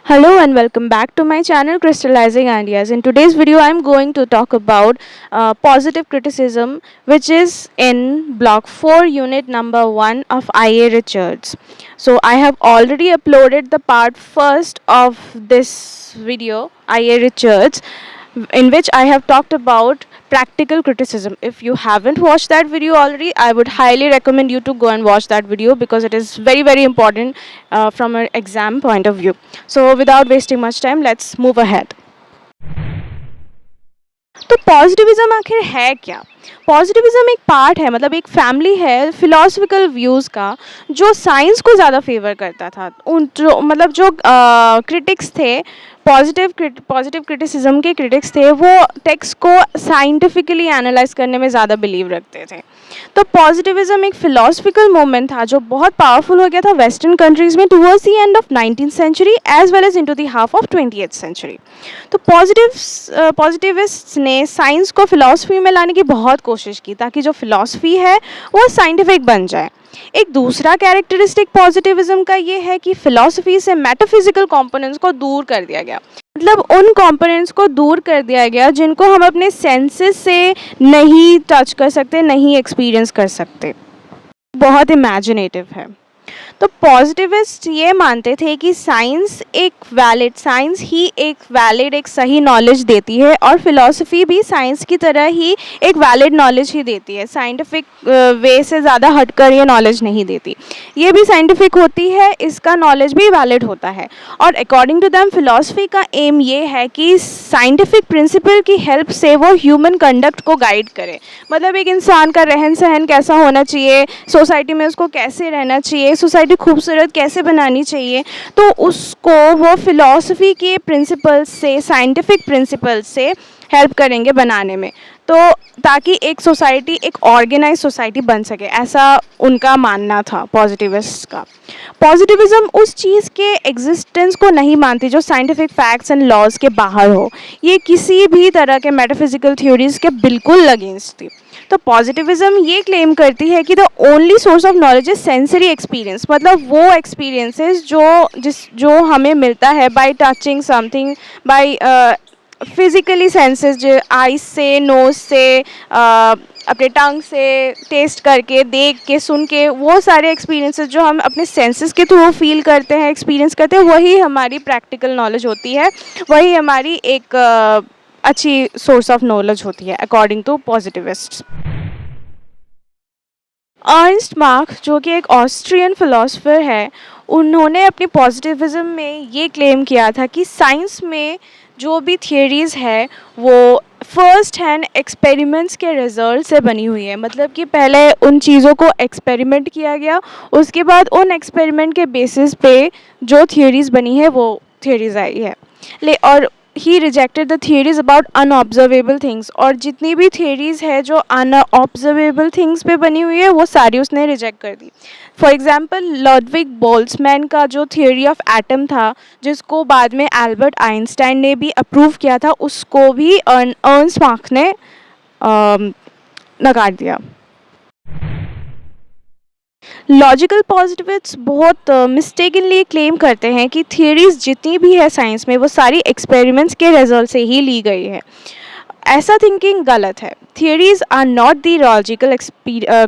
Hello and welcome back to my channel Crystallizing Ideas. In today's video, I'm going to talk about positive criticism, which is in Block 4, Unit number 1 of IA Richards. So, I have already uploaded the part first of this video, IA Richards, in which I have talked about practical criticism. If you haven't watched that video already, I would highly recommend you to go and watch that video because it is very, very important from an exam point of view. So, without wasting much time, let's move ahead. तो positivism आखिर है क्या? Positivism एक part है, मतलब एक family है philosophical views का जो साइंस को ज़्यादा फेवर करता था। उन जो मतलब जो क्रिटिक्स थे, पॉजिटिव क्रिटिसिज्म के क्रिटिक्स थे, वो टेक्स्ट को साइंटिफिकली एनालाइज करने में ज़्यादा बिलीव रखते थे। तो पॉजिटिविज्म एक फिलोसफिकल मूवमेंट था जो बहुत पावरफुल हो गया था वेस्टर्न कंट्रीज़ में towards the end of 19th century as well as into the half of 20th century. तो पॉजिटिविस्ट्स ने साइंस को फिलॉसफी में लाने की बहुत कोशिश की ताकि जो फिलॉसफी है वो साइंटिफिक बन जाए। एक दूसरा कैरेक्टरिस्टिक पॉजिटिविज्म का ये है कि फिलॉसफी से मेटाफिजिकल कंपोनेंट्स को दूर कर दिया गया, मतलब उन कंपोनेंट्स को दूर कर दिया गया जिनको हम अपने सेंसेस से नहीं टच कर सकते, नहीं एक्सपीरियंस कर सकते। बहुत इमेजिनेटिव है। तो पॉजिटिविस्ट ये मानते थे कि साइंस ही एक वैलिड एक सही नॉलेज देती है और फिलॉसफी भी साइंस की तरह ही एक वैलिड नॉलेज ही देती है, साइंटिफिक वे से ज़्यादा हटकर ये नॉलेज नहीं देती। ये भी साइंटिफिक होती है, इसका नॉलेज भी वैलिड होता है। और अकॉर्डिंग टू दैम फिलॉसफी का एम ये है कि साइंटिफिक प्रिंसिपल की हेल्प से वो ह्यूमन कंडक्ट को गाइड करे, मतलब एक इंसान का रहन सहन कैसा होना चाहिए, सोसाइटी में उसको कैसे रहना चाहिए, सोसाइटी खूबसूरत कैसे बनानी चाहिए, तो उसको वो फिलॉसफी के प्रिंसिपल्स से, साइंटिफिक प्रिंसिपल्स से हेल्प करेंगे बनाने में, तो ताकि एक सोसाइटी एक ऑर्गेनाइज सोसाइटी बन सके, ऐसा उनका मानना था पॉजिटिविस्ट का। पॉजिटिविज्म उस चीज़ के एग्जिस्टेंस को नहीं मानती जो साइंटिफिक फैक्ट्स एंड लॉज के बाहर हो, ये किसी भी तरह के मेटाफिजिकल थ्योरीज के बिल्कुल अगेंस्ट थी। तो पॉजिटिविज्म ये क्लेम करती है कि the only source of knowledge is sensory experience, मतलब वो एक्सपीरियंसेस जो हमें मिलता है by touching something, by physically senses, जो आइज से, नोज से, अपने टंग से टेस्ट करके, देख के, सुन के, वो सारे एक्सपीरियंसेस जो हम अपने सेंसेस के थ्रू फील करते हैं, एक्सपीरियंस करते हैं, वही हमारी प्रैक्टिकल नॉलेज होती है, वही हमारी एक अच्छी सोर्स ऑफ नॉलेज होती है अकॉर्डिंग टू पॉजिटिविस्ट्स। अर्नस्ट मार्क, जो कि एक ऑस्ट्रियन फिलोसोफर है, उन्होंने अपनी पॉजिटिविज्म में ये क्लेम किया था कि साइंस में जो भी थियरीज़ है वो फर्स्ट हैंड एक्सपेरिमेंट्स के रिजल्ट से बनी हुई है, मतलब कि पहले उन चीज़ों को एक्सपेरिमेंट किया गया, उसके बाद उन एक्सपेरिमेंट के बेसिस पे जो थियरीज़ बनी है वो थियरीज़ आई है। और he rejected the theories about unobservable things, और जितनी भी थियरीज़ है जो अनऑब्जर्वेबल थिंग्स पे बनी हुई है वो सारी उसने रिजेक्ट कर दी। फॉर एग्जांपल लुडविग बोल्ट्जमैन का जो थियोरी ऑफ एटम था, जिसको बाद में एल्बर्ट आइंस्टाइन ने भी अप्रूव किया था, उसको भी अर्नस्ट मार्क ने नकार दिया। लॉजिकल पॉजिटिविस्ट्स बहुत मिस्टेकनली क्लेम करते हैं कि थियरीज जितनी भी है साइंस में वो सारी एक्सपेरिमेंट्स के रिजल्ट से ही ली गई है। ऐसा थिंकिंग गलत है। Theories are not the logical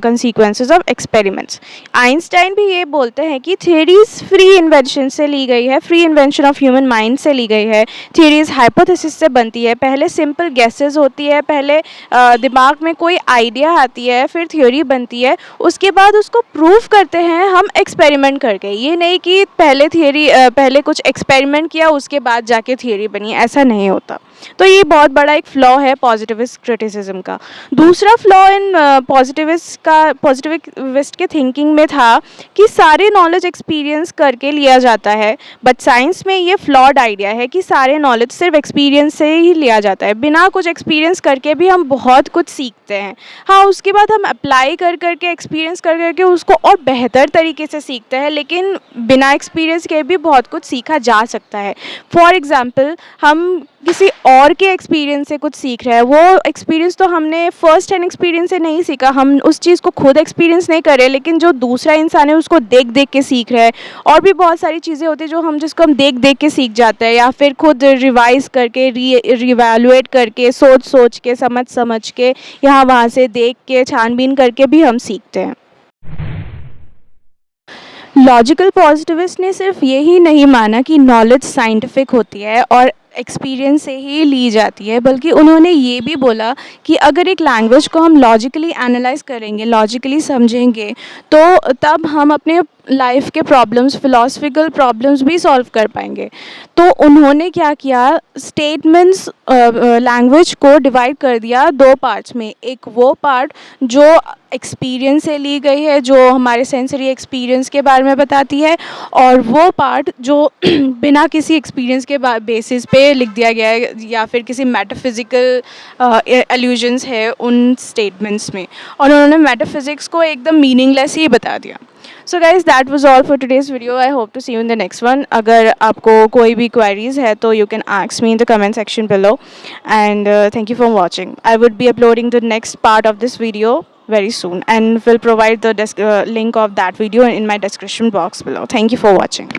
consequences of experiments. Einstein भी ये बोलते हैं कि थियरीज फ्री इन्वेंशन से ली गई है, free invention of human mind से ली गई है। थियरीज हाइपोथेसिस से बनती है, पहले सिंपल गेसेस होती है, पहले दिमाग में कोई आइडिया आती है, फिर थ्योरी बनती है, उसके बाद उसको प्रूव करते हैं हम एक्सपेरिमेंट करके। ये नहीं कि पहले कुछ एक्सपेरिमेंट किया उसके बाद जाके थियरी बनी, ऐसा नहीं होता। तो ये बहुत बड़ा एक फ्लॉ है पॉजिटिविस्ट क्रिटिसिज्म का। दूसरा फ्लॉ इन पॉजिटिविस्ट के थिंकिंग में था कि सारे नॉलेज एक्सपीरियंस करके लिया जाता है, बट साइंस में ये फ्लॉड आइडिया है कि सारे नॉलेज सिर्फ एक्सपीरियंस से ही लिया जाता है। बिना कुछ एक्सपीरियंस करके भी हम बहुत कुछ सीखते हैं, हाँ उसके बाद हम अप्लाई कर करके, एक्सपीरियंस कर करके उसको और बेहतर तरीके से सीखते हैं, लेकिन बिना एक्सपीरियंस के भी बहुत कुछ सीखा जा सकता है। फॉर एग्ज़ाम्पल हम किसी और के एक्सपीरियंस से कुछ सीख रहा है, वो एक्सपीरियंस तो हमने फर्स्ट हैंड एक्सपीरियंस से नहीं सीखा, हम उस चीज़ को खुद एक्सपीरियंस नहीं कर रहे, लेकिन जो दूसरा इंसान है उसको देख देख के सीख रहा है। और भी बहुत सारी चीज़ें होती हैं जो हम जिसको हम देख देख के सीख जाते हैं, या फिर खुद रिवाइज़ करके रिवैल्यूएट करके सोच सोच के समझ समझ के यहाँ वहाँ से देख के छानबीन करके भी हम सीखते हैं। लॉजिकल पॉजिटिविस्ट ने सिर्फ यही नहीं माना कि नॉलेज साइंटिफिक होती है और एक्सपीरियंस से ही ली जाती है, बल्कि उन्होंने ये भी बोला कि अगर एक लैंग्वेज को हम लॉजिकली एनालाइज करेंगे, लॉजिकली समझेंगे, तो तब हम अपने लाइफ के प्रॉब्लम्स, फिलोसफिकल प्रॉब्लम्स भी सॉल्व कर पाएंगे। तो उन्होंने क्या किया, स्टेटमेंट्स लैंग्वेज को डिवाइड कर दिया दो पार्ट्स में। एक वो पार्ट जो एक्सपीरियंस से ली गई है, जो हमारे सेंसरी एक्सपीरियंस के बारे में बताती है, और वो पार्ट जो बिना किसी एक्सपीरियंस के बेसिस पे लिख दिया गया है, या फिर किसी मेटाफिज़िकल एल्यूजन्स है उन स्टेटमेंट्स में, और उन्होंने मेटाफिज़िक्स को एकदम मीनिंगलेस ही बता दिया। So guys, that was all for today's video. I hope to see you in the next one. अगर आपको कोई भी क्वेरीज है तो you can ask me in the comment section below, and thank you for watching. I would be uploading the next part of this video very soon and will provide the link of that video in my description box below. Thank you for watching.